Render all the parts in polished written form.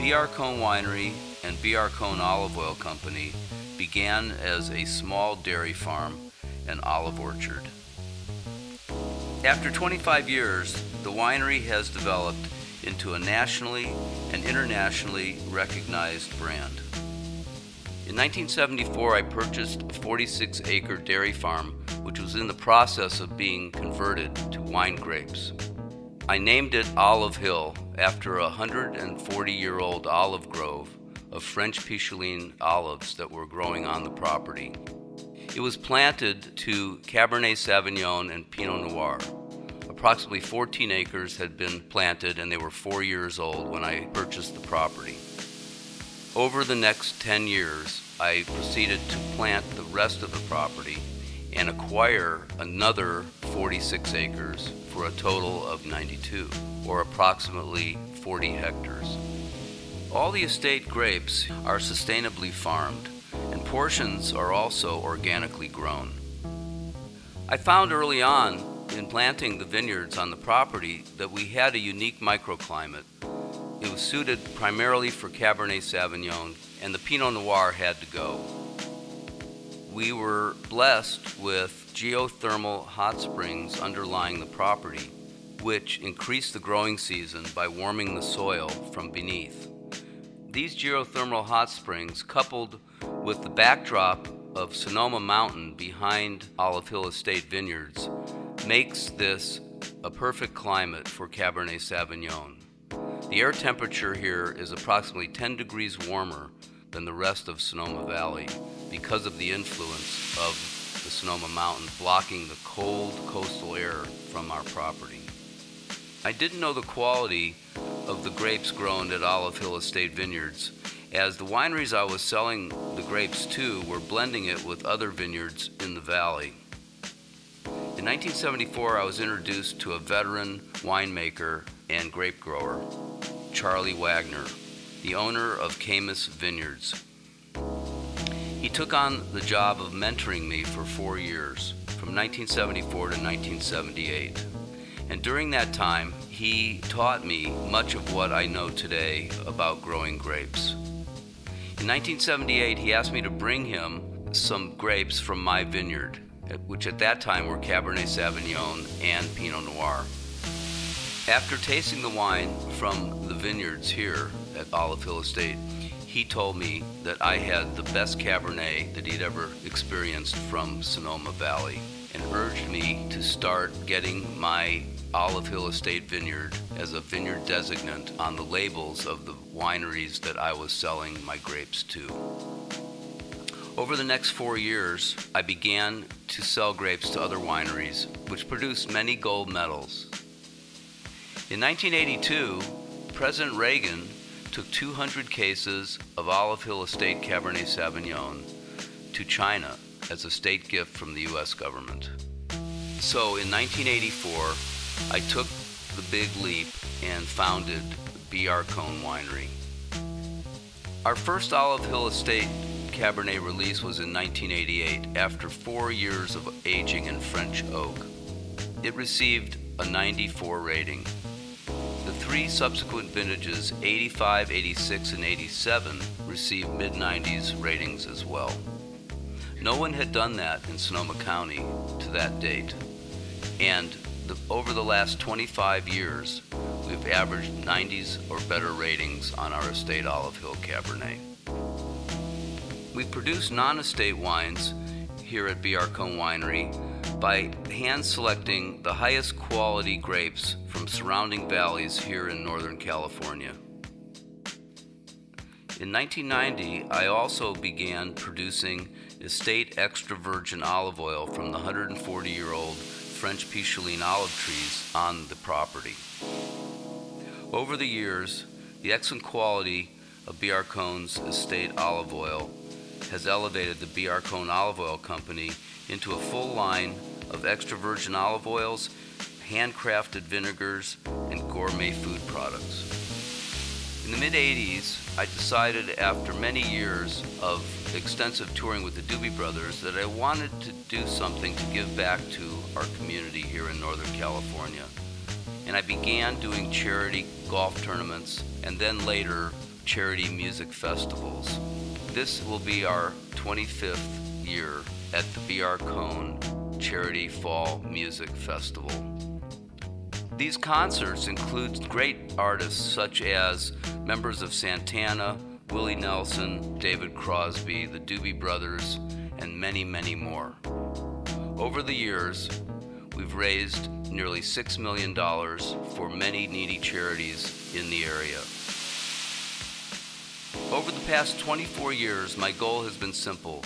B.R. Cohn Winery and B.R. Cohn Olive Oil Company began as a small dairy farm and olive orchard. After 25 years, the winery has developed into a nationally and internationally recognized brand. In 1974, I purchased a 46-acre dairy farm, which was in the process of being converted to wine grapes. I named it Olive Hill after a 140-year-old olive grove of French Picheline olives that were growing on the property. It was planted to Cabernet Sauvignon and Pinot Noir. Approximately 14 acres had been planted and they were 4 years old when I purchased the property. Over the next 10 years, I proceeded to plant the rest of the property and acquire another 46 acres for a total of 92, or approximately 40 hectares. All the estate grapes are sustainably farmed, and portions are also organically grown. I found early on in planting the vineyards on the property that we had a unique microclimate. It was suited primarily for Cabernet Sauvignon, and the Pinot Noir had to go. We were blessed with geothermal hot springs underlying the property, which increased the growing season by warming the soil from beneath. These geothermal hot springs, coupled with the backdrop of Sonoma Mountain behind Olive Hill Estate Vineyards, makes this a perfect climate for Cabernet Sauvignon. The air temperature here is approximately 10 degrees warmer than the rest of Sonoma Valley because of the influence of the Sonoma Mountain blocking the cold coastal air from our property. I didn't know the quality of the grapes grown at Olive Hill Estate Vineyards, as the wineries I was selling the grapes to were blending it with other vineyards in the valley. In 1974, I was introduced to a veteran winemaker and grape grower, Charlie Wagner, the owner of Camus Vineyards. He took on the job of mentoring me for 4 years, from 1974 to 1978. And during that time, he taught me much of what I know today about growing grapes. In 1978, he asked me to bring him some grapes from my vineyard, which at that time were Cabernet Sauvignon and Pinot Noir. After tasting the wine from the vineyards here at Olive Hill Estate, he told me that I had the best Cabernet that he'd ever experienced from Sonoma Valley, and urged me to start getting my Olive Hill Estate Vineyard as a vineyard designant on the labels of the wineries that I was selling my grapes to. Over the next 4 years, I began to sell grapes to other wineries, which produced many gold medals. In 1982, President Reagan took 200 cases of Olive Hill Estate Cabernet Sauvignon to China as a state gift from the U.S. government. So in 1984, I took the big leap and founded B.R. Cohn Winery. Our first Olive Hill Estate Cabernet release was in 1988, after 4 years of aging in French oak. It received a 94 rating. The 3 subsequent vintages, 85, 86, and 87, received mid-90s ratings as well. No one had done that in Sonoma County to that date, and over the last 25 years, we've averaged 90s or better ratings on our estate Olive Hill Cabernet. We produce non-estate wines here at B.R. Cohn Winery by hand-selecting the highest quality grapes from surrounding valleys here in Northern California. In 1990, I also began producing estate extra virgin olive oil from the 140-year-old French Picheline olive trees on the property. Over the years, the excellent quality of B.R. Cohn's estate olive oil has elevated the B.R. Cohn Olive Oil Company into a full line of extra virgin olive oils, handcrafted vinegars, and gourmet food products. In the mid-'80s, I decided after many years of extensive touring with the Doobie Brothers that I wanted to do something to give back to our community here in Northern California. And I began doing charity golf tournaments, and then later charity music festivals. This will be our 25th year at the B.R. Cohn Charity Fall Music Festival. These concerts include great artists such as members of Santana, Willie Nelson, David Crosby, the Doobie Brothers, and many, many more. Over the years, we've raised nearly $6 million for many needy charities in the area. Over the past 24 years, my goal has been simple: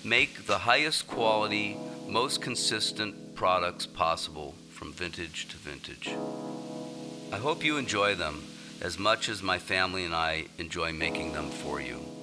make the highest quality, most consistent products possible from vintage to vintage. I hope you enjoy them as much as my family and I enjoy making them for you.